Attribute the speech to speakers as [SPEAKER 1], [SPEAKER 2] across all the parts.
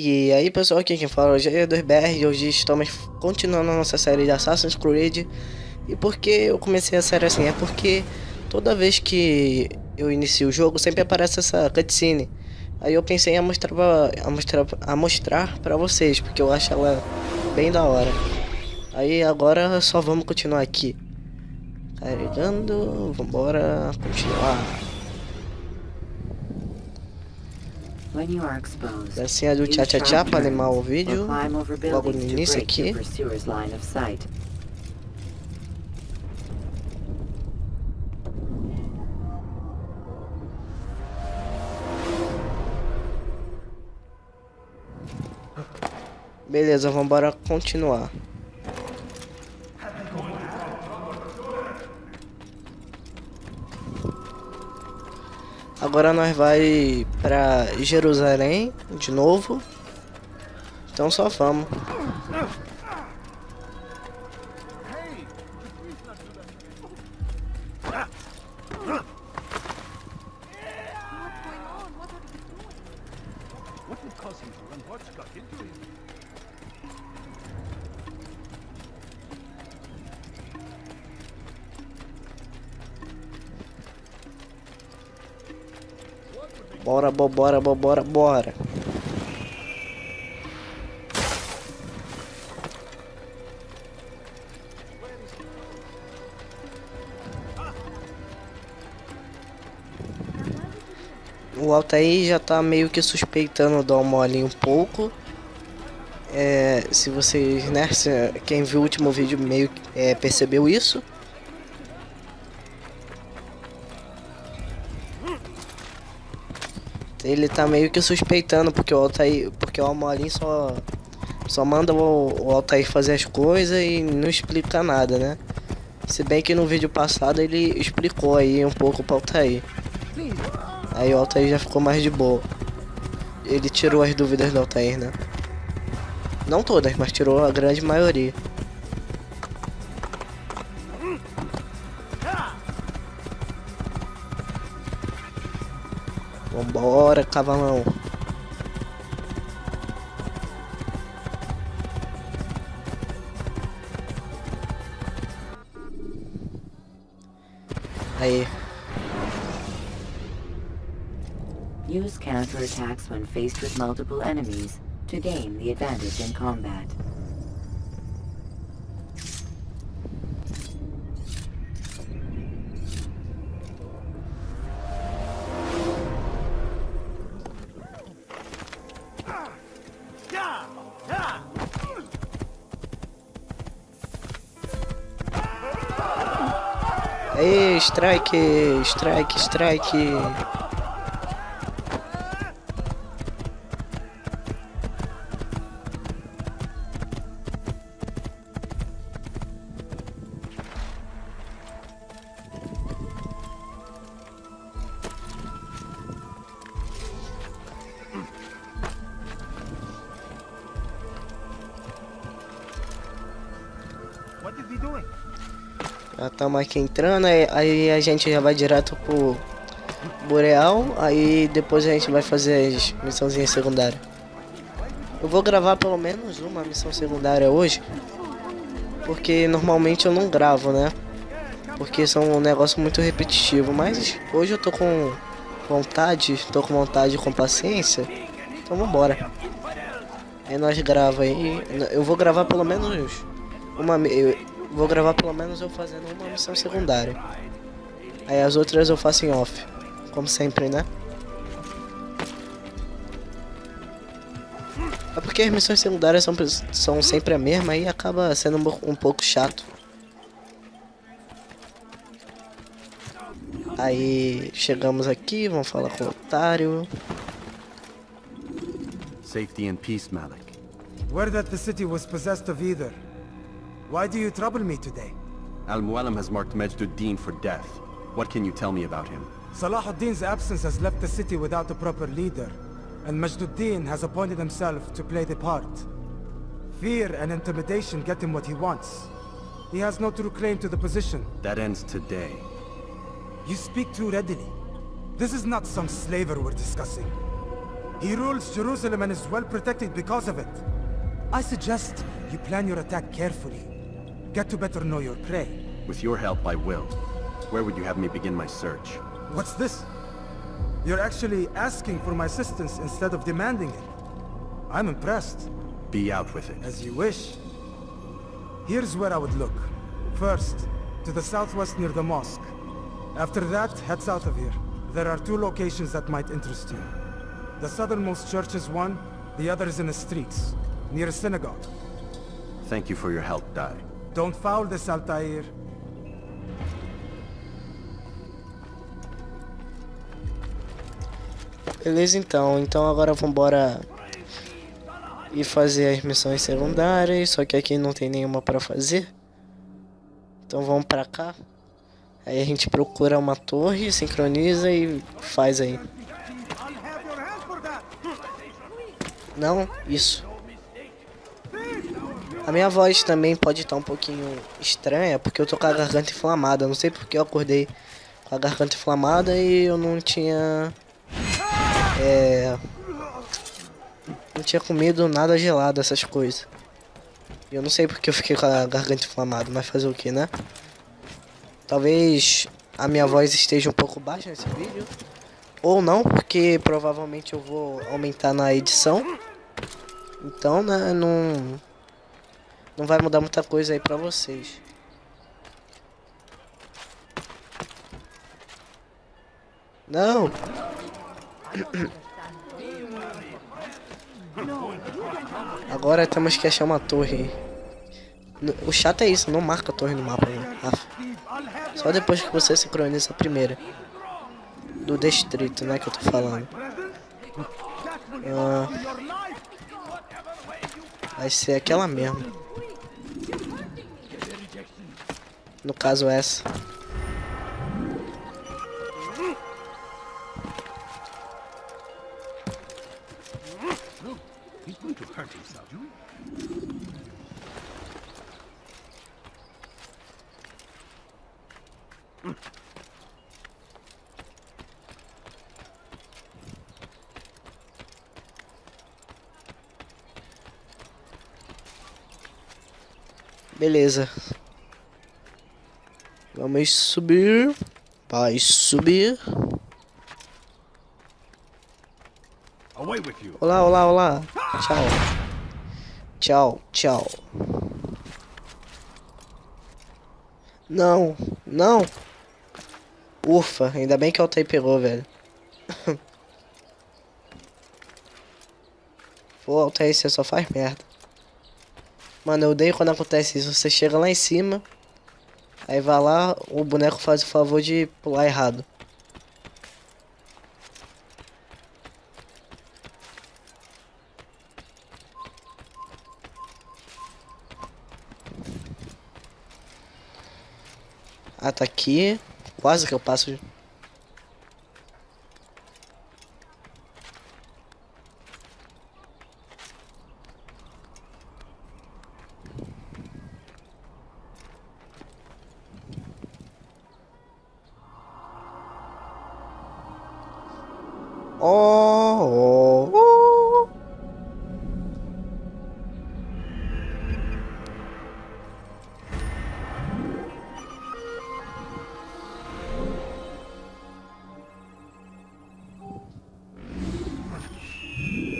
[SPEAKER 1] E aí pessoal, aqui quem fala hoje é 2BR e hoje estamos continuando a nossa série de Assassin's Creed. E por que eu comecei a série assim? É porque toda vez que eu inicio o jogo sempre aparece essa cutscene. Aí eu pensei em mostrar pra vocês, porque eu acho ela bem da hora. Aí agora só vamos continuar aqui. Carregando, vambora continuar. Dancinha do tchá-tchá-tchá para animar o vídeo logo no início aqui. Beleza, vambora continuar. Agora nós vai pra Jerusalém de novo. Então só vamos. Bora. O Altair já tá meio que suspeitando do Almolin um pouco. Se vocês, né, quem viu o último vídeo meio percebeu isso. Ele tá meio que suspeitando porque o Almolin só manda o Altair fazer as coisas e não explica nada, né? Se bem que no vídeo passado ele explicou aí um pouco pro Altair. Aí o Altair já ficou mais de boa. Ele tirou as dúvidas do Altair, né? Não todas, mas tirou a grande maioria. Vambora, cavalão. Aí.
[SPEAKER 2] Use counterattacks when faced with multiple enemies to gain the advantage in combat.
[SPEAKER 1] Aí, strike. Já estamos aqui entrando, aí a gente já vai direto pro Boreal, aí depois a gente vai fazer as missãozinhas secundárias. Eu vou gravar pelo menos uma missão secundária hoje, porque normalmente eu não gravo, né? Porque são um negócio muito repetitivo, mas hoje eu tô com vontade, com paciência, então vambora. Aí nós grava aí, eu vou gravar pelo menos vou gravar pelo menos eu fazendo uma missão secundária. Aí as outras eu faço em off, como sempre, né? É porque as missões secundárias são sempre a mesma e acaba sendo um pouco chato. Aí chegamos aqui, vamos falar com o otário.
[SPEAKER 3] Safety and peace, Malik.
[SPEAKER 4] Word that the city was possessed of either. Why do you trouble me today?
[SPEAKER 3] Al-Mualim has marked Majd-ud-Din for death. What can you tell me about him?
[SPEAKER 4] Salah ad-Din's absence has left the city without a proper leader, and Majd-ud-Din has appointed himself to play the part. Fear and intimidation get him what he wants. He has no true claim to the position.
[SPEAKER 3] That ends today.
[SPEAKER 4] You speak too readily. This is not some slaver we're discussing. He rules Jerusalem and is well protected because of it. I suggest you plan your attack carefully. Get to better know your prey.
[SPEAKER 3] With your help, I will. Where would you have me begin my search?
[SPEAKER 4] What's this? You're actually asking for my assistance instead of demanding it. I'm impressed.
[SPEAKER 3] Be out with it.
[SPEAKER 4] As you wish. Here's where I would look. First, to the southwest near the mosque. After that, head south of here. There are 2 locations that might interest you. The southernmost church is one, the other is in the streets, near a synagogue.
[SPEAKER 3] Thank you for your help, Dai.
[SPEAKER 4] Don't foul this, Altair.
[SPEAKER 1] Beleza, então agora vambora ir fazer as missões secundárias, só que aqui não tem nenhuma pra fazer. Então vamos pra cá. Aí a gente procura uma torre, sincroniza e faz aí. Não, isso. A minha voz também pode estar um pouquinho estranha, porque eu tô com a garganta inflamada. Não sei porque eu acordei com a garganta inflamada e eu não tinha... não tinha comido nada gelado, essas coisas. E eu não sei porque eu fiquei com a garganta inflamada, mas fazer o que, né? Talvez a minha voz esteja um pouco baixa nesse vídeo. Ou não, porque provavelmente eu vou aumentar na edição. Então, né, não vai mudar muita coisa aí pra vocês. Não! Agora temos que achar uma torre. O chato é isso, não marca a torre no mapa, né? Só depois que você sincroniza a primeira. Do distrito, né, que eu tô falando. Vai ser aquela mesmo. No caso essa. Beleza. Vamos subir. Vai subir. Olá, olá, olá. Tchau. Tchau, tchau. Não, não. Ufa, ainda bem que o Altair pegou, velho. Pô, Altair, você só faz merda. Mano, eu odeio quando acontece isso. Você chega lá em cima, aí vai lá, o boneco faz o favor de pular errado. Ah, tá aqui. Quase que eu passo. Oh, oh, oh.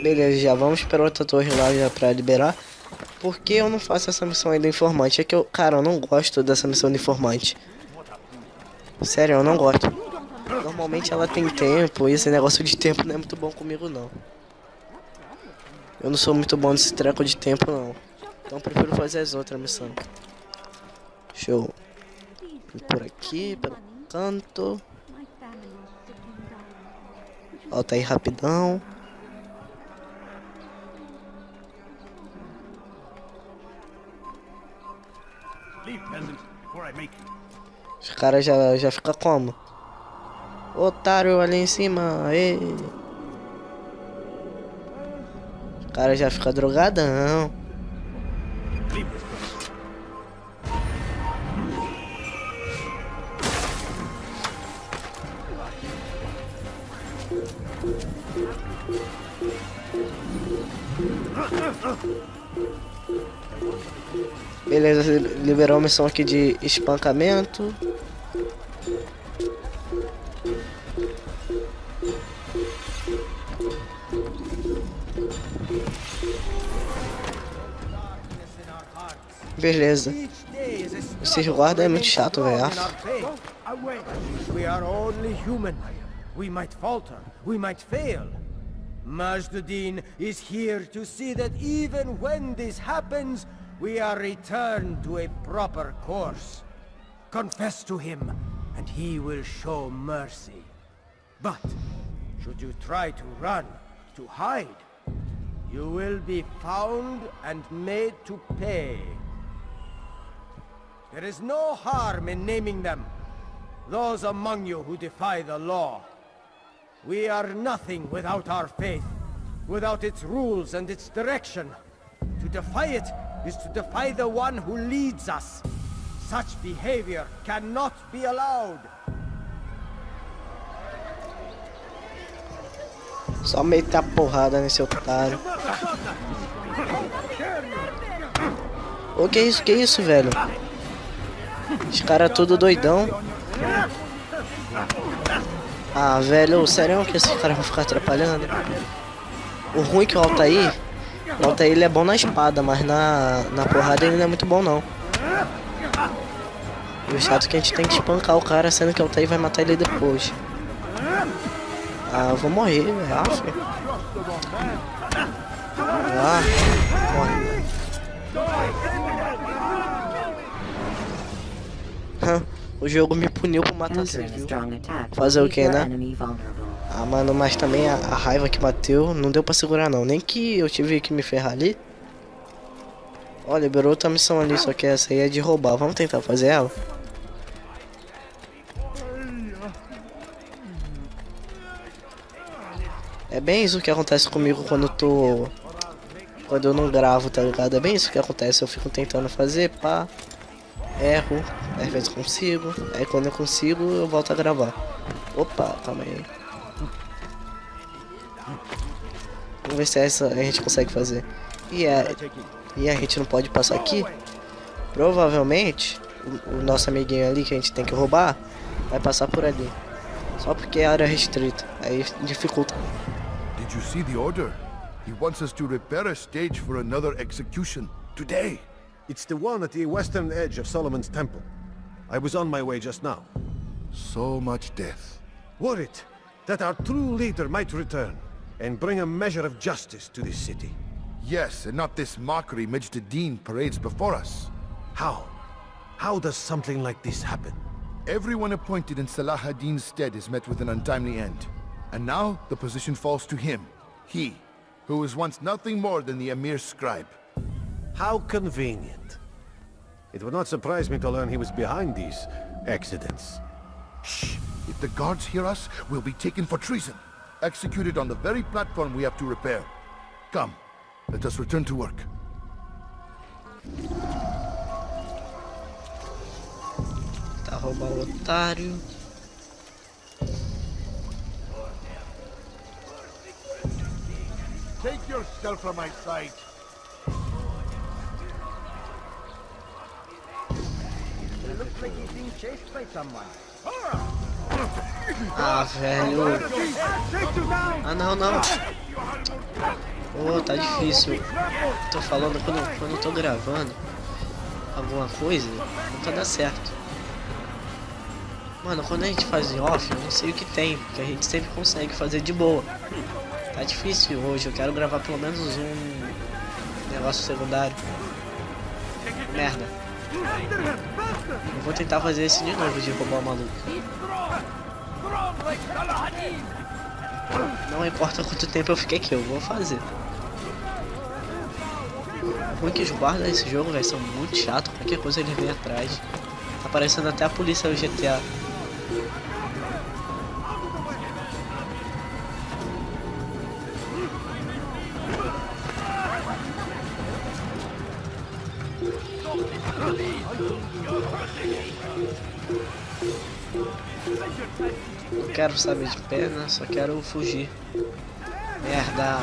[SPEAKER 1] Beleza, já vamos para outra torre lá já pra liberar. Por que eu não faço essa missão aí do informante? É que eu, cara, eu não gosto dessa missão do informante. Sério, eu não gosto. Normalmente ela tem tempo e esse negócio de tempo não é muito bom comigo não. Eu não sou muito bom nesse treco de tempo não. Então eu prefiro fazer as outras missões. Show. Por aqui, pelo canto. Ó, tá aí rapidão. Os caras já ficam como? Otário ali em cima, ê. Os caras já ficam drogadão. Beleza, liberou a missão aqui de espancamento. Beleza. Esse guarda é muito chato, velho.
[SPEAKER 5] We are only human. We might falter, we might fail. Majd-Ad-Dîn is here to see that even when this happens, we are returned to a proper course. Confess to him, and he will show mercy. But, should you try to run, to hide, you will be found and made to pay. There is no harm in naming them. Those among you who defy the law. We are nothing without our faith, without its rules and its direction. To defy it is to defy the one who leads us. Such behavior cannot be allowed.
[SPEAKER 1] Só meter a porrada nesse otário. Ô, que isso, velho? Os caras tudo doidão. Ah, velho, sério que esse cara vai ficar atrapalhando? O ruim é que o Altair ele é bom na espada, mas na porrada ele não é muito bom não. E o chato é que a gente tem que espancar o cara, sendo que o Altair vai matar ele depois. Ah, eu vou morrer, velho. Ah, morre. O jogo me puniu por matar civil. Fazer o que, né? Ah, mano, mas também a raiva que bateu não deu pra segurar não. Nem que eu tive que me ferrar ali. Ó, liberou outra missão ali, só que essa aí é de roubar. Vamos tentar fazer ela? É bem isso que acontece comigo quando eu não gravo, tá ligado? É bem isso que acontece. Eu fico tentando fazer, pá. Erro, às vezes consigo, aí quando eu consigo eu volto a gravar. Opa, calma aí. Vamos ver se essa a gente consegue fazer. E a gente não pode passar aqui. Provavelmente o nosso amiguinho ali que a gente tem que roubar vai passar por ali. Só porque é área restrita, aí dificulta.
[SPEAKER 6] Did you see the order? He wants us to repair a stage for another execution today.
[SPEAKER 7] It's the one at the western edge of Solomon's Temple. I was on my way just now.
[SPEAKER 6] So much death.
[SPEAKER 7] Worried that our true leader might return and bring a measure of justice to this city.
[SPEAKER 6] Yes, and not this mockery Majd-Ad-Dîn parades before us.
[SPEAKER 7] How? How does something like this happen?
[SPEAKER 6] Everyone appointed in Salah ad-Din's stead is met with an untimely end. And now the position falls to him. He, who was once nothing more than the Emir's scribe.
[SPEAKER 7] How convenient. It would not surprise me to learn he was behind these accidents.
[SPEAKER 6] Shh! If the guards hear us, we'll be taken for treason. Executed on the very platform we have to repair. Come, let us return to work.
[SPEAKER 1] Tá roubando o otário.
[SPEAKER 6] Take yourself from my sight.
[SPEAKER 1] Ah, velho. Ah, não. Ô, tá difícil. Tô falando quando eu tô gravando alguma coisa, não tá dando certo. Mano, quando a gente faz em off, eu não sei o que tem, porque a gente sempre consegue fazer de boa. Tá difícil hoje, eu quero gravar pelo menos um negócio secundário. Merda. Eu vou tentar fazer esse de novo, de roubar o maluco. Não importa quanto tempo eu fiquei aqui, eu vou fazer. O ruim que os guardas desse jogo, velho, são muito chatos. Qualquer coisa eles vêm atrás. Tá parecendo até a polícia do GTA. Não quero saber de pena, só quero fugir. Merda.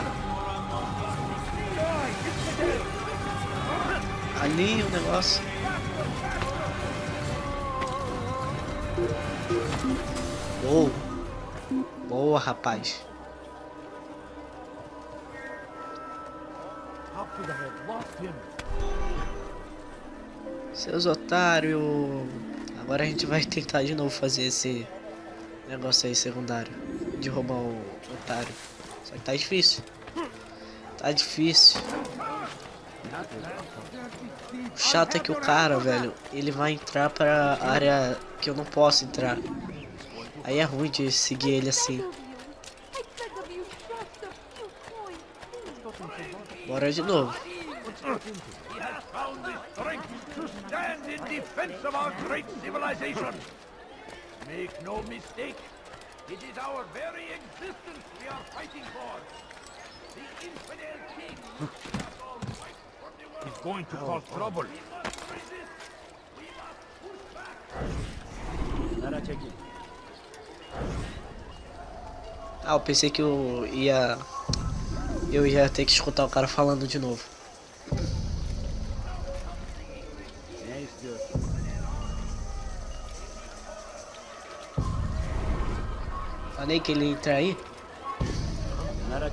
[SPEAKER 1] Ali o negócio. Boa. Boa, rapaz. Seus otários. Agora a gente vai tentar de novo fazer esse negócio aí secundário. De roubar o otário. Só que tá difícil. Tá difícil. O chato é que o cara, velho, ele vai entrar pra área que eu não posso entrar. Aí é ruim de seguir ele assim. Bora de novo.
[SPEAKER 8] Make no mistake, it is our very existence we are fighting for. The infidel king is going to cause trouble.
[SPEAKER 1] Ah, eu pensei que eu ia ter que escutar o cara falando de novo. Falei que ele ia entrar aí?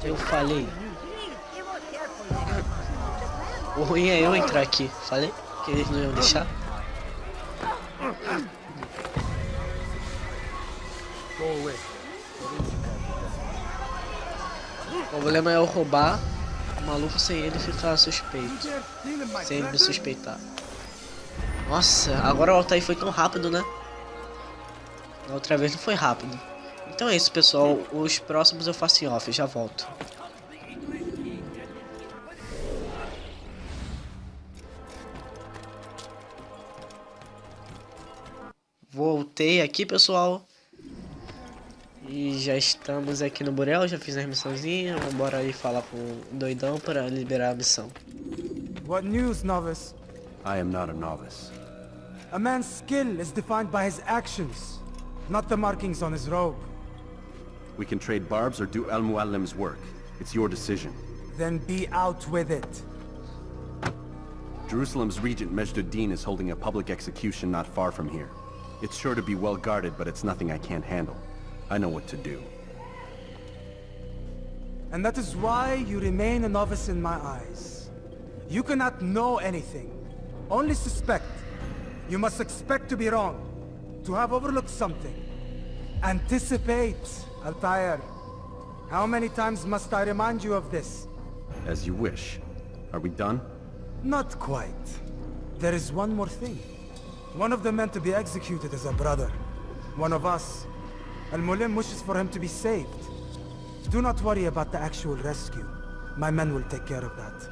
[SPEAKER 1] Eu falei. O ruim é eu entrar aqui. Falei que eles não iam deixar. O problema é eu roubar o maluco sem ele ficar suspeito. Sem ele me suspeitar. Nossa, agora o Altair foi tão rápido, né? Da outra vez não foi rápido. Então é isso, pessoal. Os próximos eu faço em off, já volto. Voltei aqui, pessoal. E já estamos aqui no Burel, já fiz a missãozinha. Vambora aí falar com o doidão para liberar a missão.
[SPEAKER 4] What news, novice?
[SPEAKER 3] I am not a novice.
[SPEAKER 4] A man's skill is defined by his actions, not the markings on his robe.
[SPEAKER 3] We can trade barbs or do Al-Muallim's work. It's your decision.
[SPEAKER 4] Then be out with it.
[SPEAKER 3] Jerusalem's regent Majd-ud-Din is holding a public execution not far from here. It's sure to be well guarded, but it's nothing I can't handle. I know what to do.
[SPEAKER 4] And that is why you remain a novice in my eyes. You cannot know anything, only suspect. You must expect to be wrong, to have overlooked something. Anticipate, Altair. How many times must I remind you of this?
[SPEAKER 3] As you wish. Are we done?
[SPEAKER 4] Not quite. There is one more thing. One of the men to be executed is a brother. One of us. Al-Mulim wishes for him to be saved. Do not worry about the actual rescue. My men will take care of that.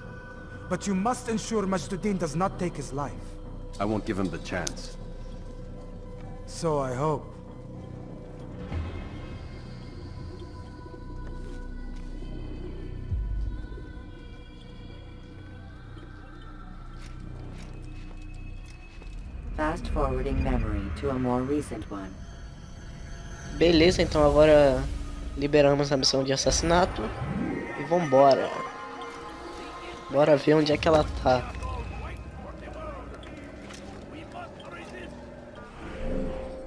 [SPEAKER 4] But you must ensure Majd-ud-Din does not take his life.
[SPEAKER 3] I won't give him the chance.
[SPEAKER 4] So I hope.
[SPEAKER 2] Fast forwarding memory to a more recent one.
[SPEAKER 1] Beleza, então agora liberamos a missão de assassinato. E vambora. Bora ver onde é que ela tá.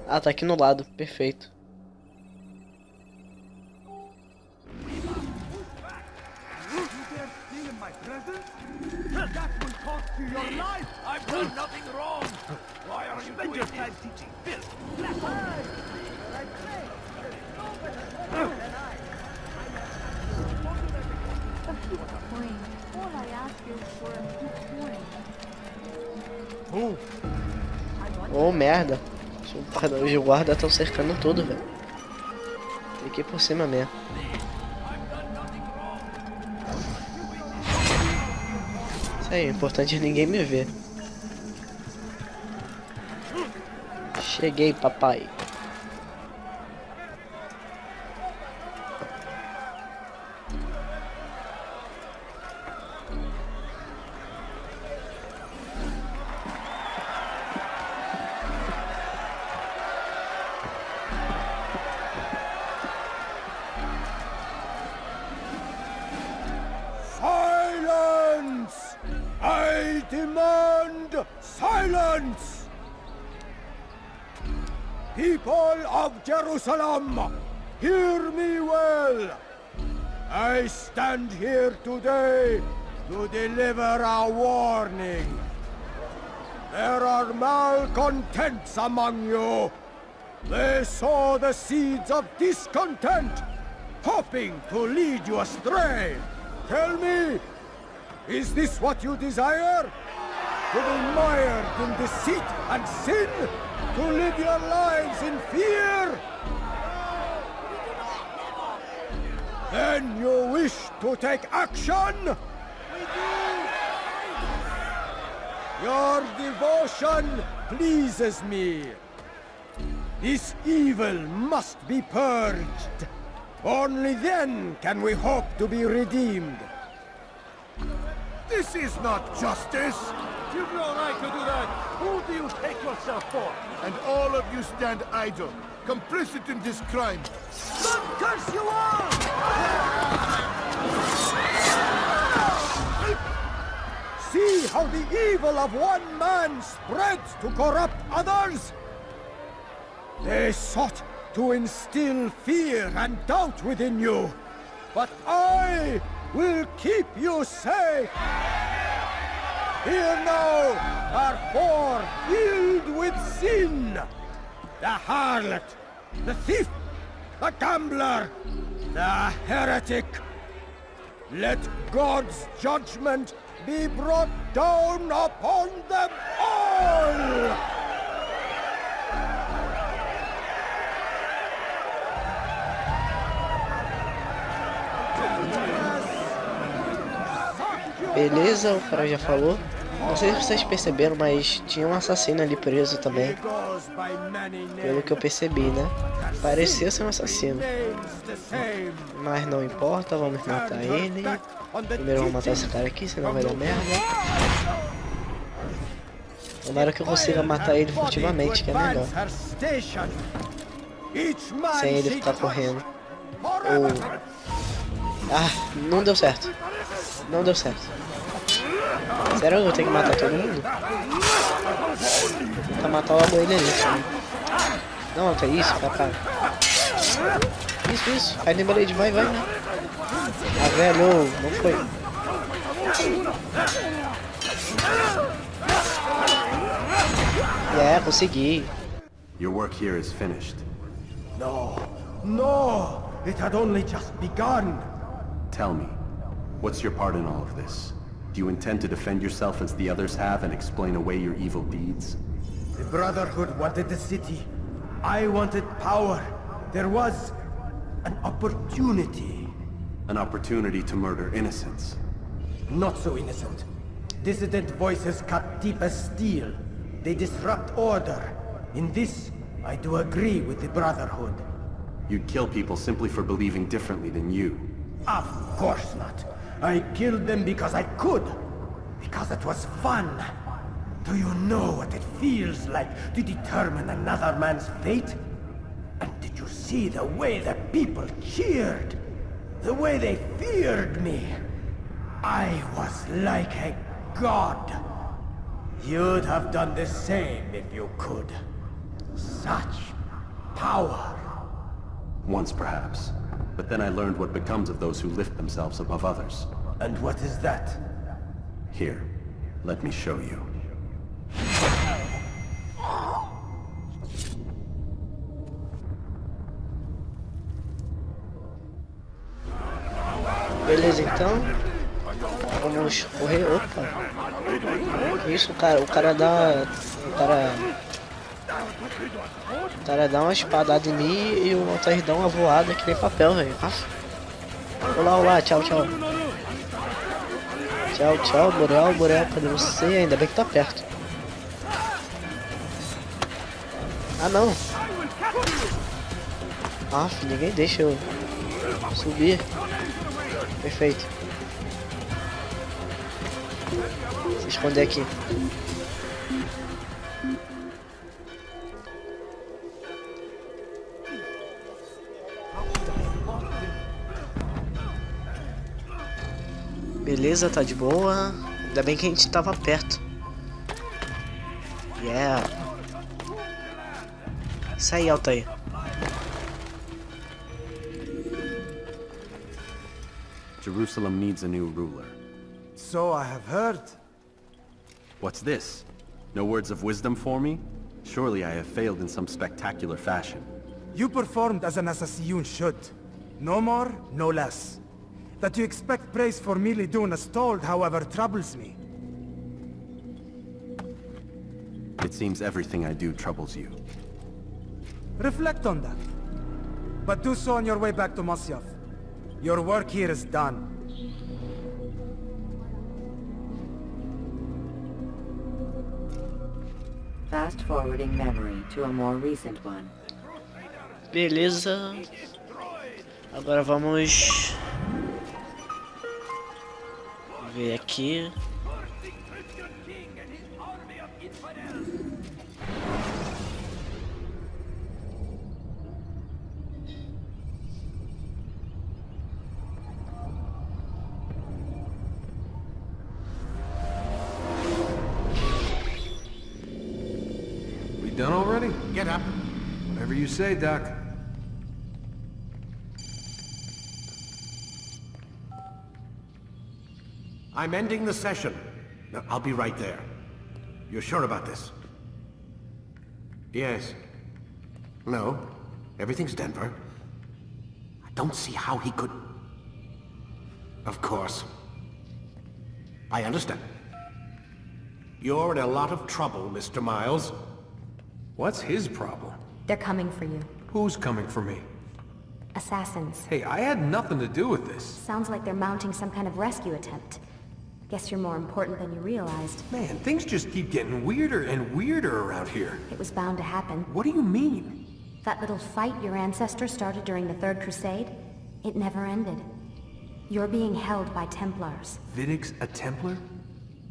[SPEAKER 1] Ah, tá aqui no lado, perfeito. Oh, merda. Os guardas estão cercando tudo, velho. Tem que ir por cima mesmo. Isso aí, o importante é ninguém me ver. Cheguei, papai.
[SPEAKER 5] Silence! I demand People of Jerusalem, hear me well. I stand here today to deliver a warning. There are malcontents among you. They sow the seeds of discontent, hoping to lead you astray. Tell me, is this what you desire? To be mired in deceit and sin? To live your lives in fear? Then you wish to take action? Your devotion pleases me. This evil must be purged. Only then can we hope to be redeemed.
[SPEAKER 6] This is not justice!
[SPEAKER 8] You've no right to do that! Who do you take yourself for?
[SPEAKER 6] And all of you stand idle, complicit in this crime.
[SPEAKER 5] God curse you all! See how the evil of one man spreads to corrupt others? They sought to instill fear and doubt within you, but I will keep you safe. Here now are four filled with sin. The harlot, the thief, the gambler, the heretic. Let God's judgment be brought down upon them all!
[SPEAKER 1] Beleza, o cara já falou. Não sei se vocês perceberam, mas tinha um assassino ali preso também. Pelo que eu percebi, né? Parecia ser um assassino. Mas não importa, vamos matar ele. Primeiro vamos matar esse cara aqui, senão vai dar merda. Tomara que eu consiga matar ele furtivamente, que é melhor. Sem ele ficar correndo. Ou... Ah, não deu certo. Não deu certo. Sério, eu vou ter que matar todo mundo? Vou tentar matar logo ele ali, sabe? Não, que isso, cara. Isso. Aí lembrei de vai, né? Ah, velho, não foi. Consegui.
[SPEAKER 3] Your work here is finished.
[SPEAKER 5] No, it had only just begun.
[SPEAKER 3] Tell me, what's your part in all of this? Do you intend to defend yourself as the others have and explain away your evil deeds?
[SPEAKER 5] The Brotherhood wanted the city. I wanted power. There was an opportunity.
[SPEAKER 3] An opportunity to murder innocents.
[SPEAKER 5] Not so innocent. Dissident voices cut deep as steel. They disrupt order. In this, I do agree with the Brotherhood.
[SPEAKER 3] You'd kill people simply for believing differently than you.
[SPEAKER 5] Of course not. I killed them because I could. Because it was fun. Do you know what it feels like to determine another man's fate? And did you see the way the people cheered? The way they feared me? I was like a god. You'd have done the same if you could. Such power.
[SPEAKER 3] Once perhaps. But then I learned what becomes of those who lift themselves above others.
[SPEAKER 5] And what is that?
[SPEAKER 3] Here, let me show you.
[SPEAKER 1] Beleza, então. Vamos correr. Opa. Que isso, cara? O cara dá uma espadada em mim e o Altair dá uma voada que nem papel, velho. Olá, tchau. Tchau, Boreal, cadê você? Ainda bem que tá perto. Ah, não. Ninguém deixa eu subir. Perfeito. Se esconder aqui. Beleza, tá de boa. Ainda bem que a gente tava perto. Yeah. Sai, Altair.
[SPEAKER 3] Jerusalem needs a new ruler.
[SPEAKER 4] So I have heard.
[SPEAKER 3] What's this? No words of wisdom for me? Surely I have failed in some spectacular fashion.
[SPEAKER 4] You performed as an assassin should. No more, no less. That you expect praise for merely doing as told, however, troubles me.
[SPEAKER 3] It seems everything I do troubles you.
[SPEAKER 4] Reflect on that. But do so on your way back to Masyaf. Your work here is done.
[SPEAKER 2] Fast forwarding memory to a more recent one.
[SPEAKER 1] Beleza. Agora vamos ver aqui.
[SPEAKER 9] We done already?
[SPEAKER 7] Get up.
[SPEAKER 9] Whatever you say, Doc.
[SPEAKER 7] I'm ending the session. No, I'll be right there. You're sure about this? Yes. No. Everything's Denver. I don't see how he could... Of course. I understand. You're in a lot of trouble, Mr. Miles.
[SPEAKER 9] What's his problem?
[SPEAKER 10] They're coming for you.
[SPEAKER 9] Who's coming for me?
[SPEAKER 10] Assassins.
[SPEAKER 9] Hey, I had nothing to do with this.
[SPEAKER 10] Sounds like they're mounting some kind of rescue attempt. Guess you're more important than you realized.
[SPEAKER 9] Man, things just keep getting weirder and weirder around here.
[SPEAKER 10] It was bound to happen.
[SPEAKER 9] What do you mean?
[SPEAKER 10] That little fight your ancestors started during the Third Crusade, it never ended. You're being held by Templars.
[SPEAKER 9] Vidic's a Templar?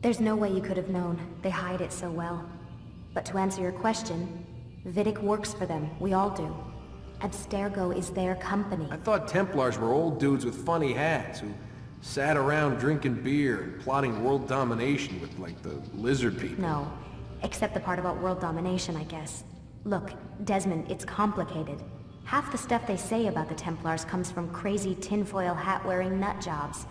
[SPEAKER 10] There's no way you could have known. They hide it so well. But to answer your question, Vidic works for them. We all do. Abstergo is their company.
[SPEAKER 9] I thought Templars were old dudes with funny hats who sat around drinking beer and plotting world domination with, like, the lizard people.
[SPEAKER 10] No. Except the part about world domination, I guess. Look, Desmond, it's complicated. Half the stuff they say about the Templars comes from crazy tinfoil hat-wearing nut jobs.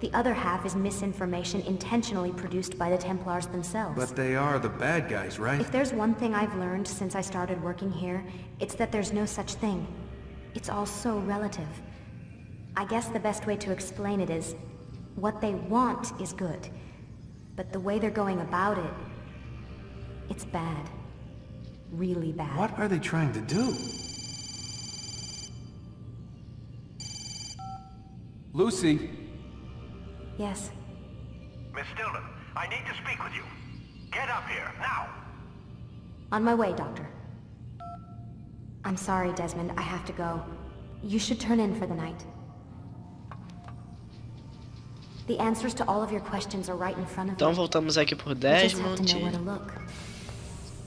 [SPEAKER 10] The other half is misinformation intentionally produced by the Templars themselves.
[SPEAKER 9] But they are the bad guys, right?
[SPEAKER 10] If there's one thing I've learned since I started working here, it's that there's no such thing. It's all so relative. I guess the best way to explain it is, what they want is good. But the way they're going about it, it's bad. Really bad.
[SPEAKER 9] What are they trying to do? Lucy?
[SPEAKER 10] Yes.
[SPEAKER 8] Miss Stillman, I need to speak with you. Get up here, now!
[SPEAKER 10] On my way, Doctor. I'm sorry, Desmond. I have to go. You should turn in for the night. The answers to all of your questions are right in front of
[SPEAKER 1] Então
[SPEAKER 10] you.
[SPEAKER 1] voltamos aqui por
[SPEAKER 10] You just have to
[SPEAKER 1] Desmond.
[SPEAKER 10] know where to look.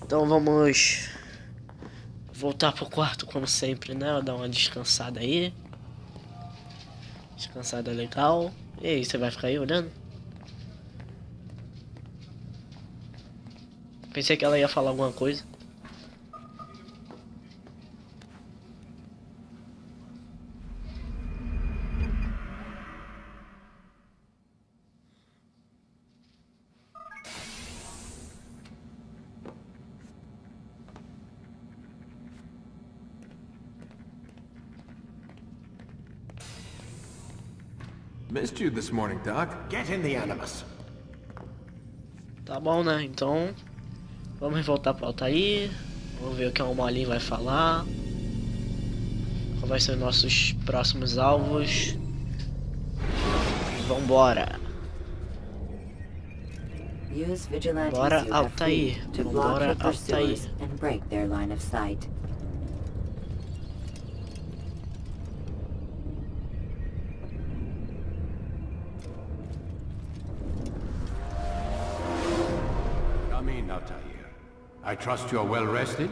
[SPEAKER 1] Então vamos voltar pro quarto como sempre, né? Dar uma descansada aí. Descansada legal. E aí, você vai ficar aí olhando? Pensei que ela ia falar alguma coisa.
[SPEAKER 9] Missed you this morning, Doc.
[SPEAKER 7] Get in the Animus.
[SPEAKER 1] Tá bom, né? Então vamos voltar pro Altair. Vamos ver o que a Almalin vai falar. Qual vai ser os nossos próximos alvos. Vambora.
[SPEAKER 2] Use vigilantes
[SPEAKER 1] Bora,
[SPEAKER 2] you have
[SPEAKER 1] Altair.
[SPEAKER 2] freed to
[SPEAKER 1] Vambora,
[SPEAKER 2] block your
[SPEAKER 1] Altair.
[SPEAKER 2] pursuers and break their line of sight.
[SPEAKER 8] Come in, Altair. I trust you're well rested?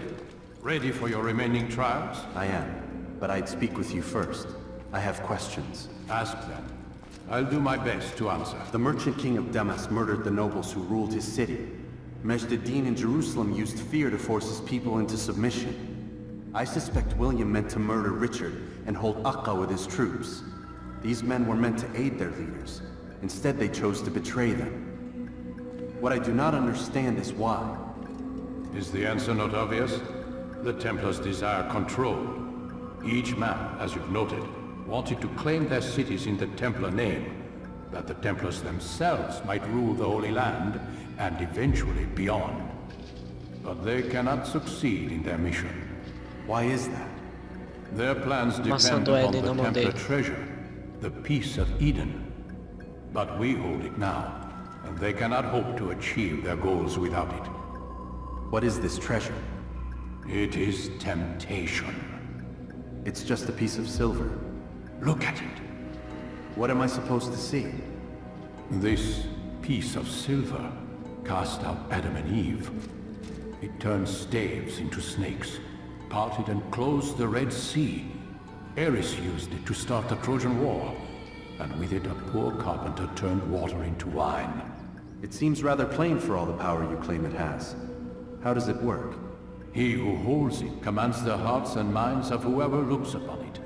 [SPEAKER 8] Ready for your remaining trials?
[SPEAKER 3] I am, but I'd speak with you first. I have questions.
[SPEAKER 8] Ask them. I'll do my best to answer.
[SPEAKER 3] The merchant king of Damas murdered the nobles who ruled his city. Majd in Jerusalem used fear to force his people into submission. I suspect William meant to murder Richard and hold Akka with his troops. These men were meant to aid their leaders. Instead, they chose to betray them. What I do not understand is why.
[SPEAKER 8] Is the answer not obvious? The Templars desire control. Each man, as you've noted, wanted to claim their cities in the Templar name, that the Templars themselves might rule the Holy Land, and eventually beyond. But they cannot succeed in their mission.
[SPEAKER 3] Why is that?
[SPEAKER 8] Their plans depend upon the Templar treasure, the Peace of Eden. But we hold it now, and they cannot hope to achieve their goals without it.
[SPEAKER 3] What is this treasure?
[SPEAKER 8] It is temptation.
[SPEAKER 3] It's just a piece of silver.
[SPEAKER 8] Look at it.
[SPEAKER 3] What am I supposed to see?
[SPEAKER 8] This piece of silver cast out Adam and Eve. It turned staves into snakes, parted and closed the Red Sea. Ares used it to start the Trojan War, and with it a poor carpenter turned water into wine.
[SPEAKER 3] It seems rather plain for all the power you claim it has. How does it work?
[SPEAKER 8] He who holds it commands the hearts and minds of whoever looks upon it.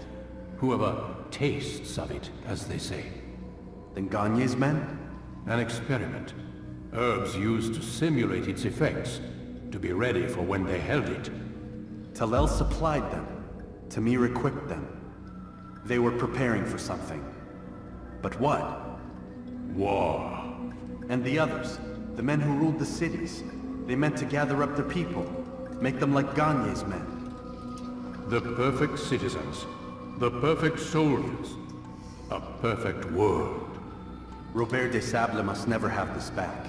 [SPEAKER 8] Whoever tastes of it, as they say.
[SPEAKER 3] Then Gagne's men?
[SPEAKER 8] An experiment. Herbs used to simulate its effects, to be ready for when they held it.
[SPEAKER 3] Talel supplied them. Tamir equipped them. They were preparing for something. But what?
[SPEAKER 8] War.
[SPEAKER 3] And the others, the men who ruled the cities, they meant to gather up their people, make them like Gagne's men.
[SPEAKER 8] The perfect citizens, the perfect soldiers, a perfect world.
[SPEAKER 3] Robert de Sable must never have this back.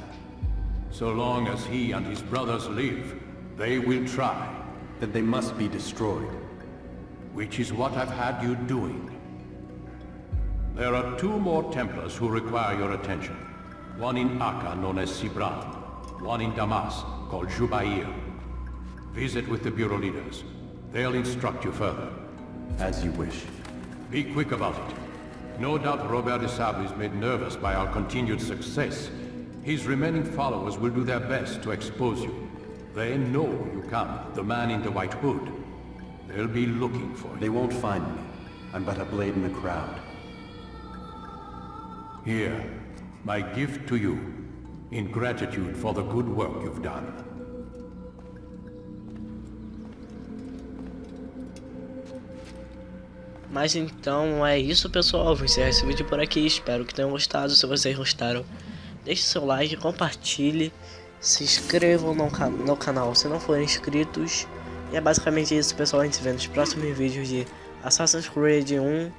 [SPEAKER 8] So long as he and his brothers live, they will try.
[SPEAKER 3] Then they must be destroyed.
[SPEAKER 8] Which is what I've had you doing. There are 2 more Templars who require your attention. One in Akka, known as Sibran. One in Damas, called Jubair. Visit with the Bureau leaders. They'll instruct you further.
[SPEAKER 3] As you wish.
[SPEAKER 8] Be quick about it. No doubt Robert de Sable is made nervous by our continued success. His remaining followers will do their best to expose you. They know you come, the man in the white hood. They'll be looking for you.
[SPEAKER 3] They won't find me. I'm but a blade in the crowd.
[SPEAKER 8] Here, my gift to you, in gratitude for the good work you've done.
[SPEAKER 1] Mas então é isso, pessoal. Vou encerrar esse vídeo por aqui. Espero que tenham gostado. Se vocês gostaram, deixe seu like, compartilhe, se inscrevam no canal se não forem inscritos. E é basicamente isso, pessoal. A gente se vê nos próximos vídeos de Assassin's Creed 1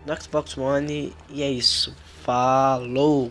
[SPEAKER 1] no Xbox One. E é isso. Falou!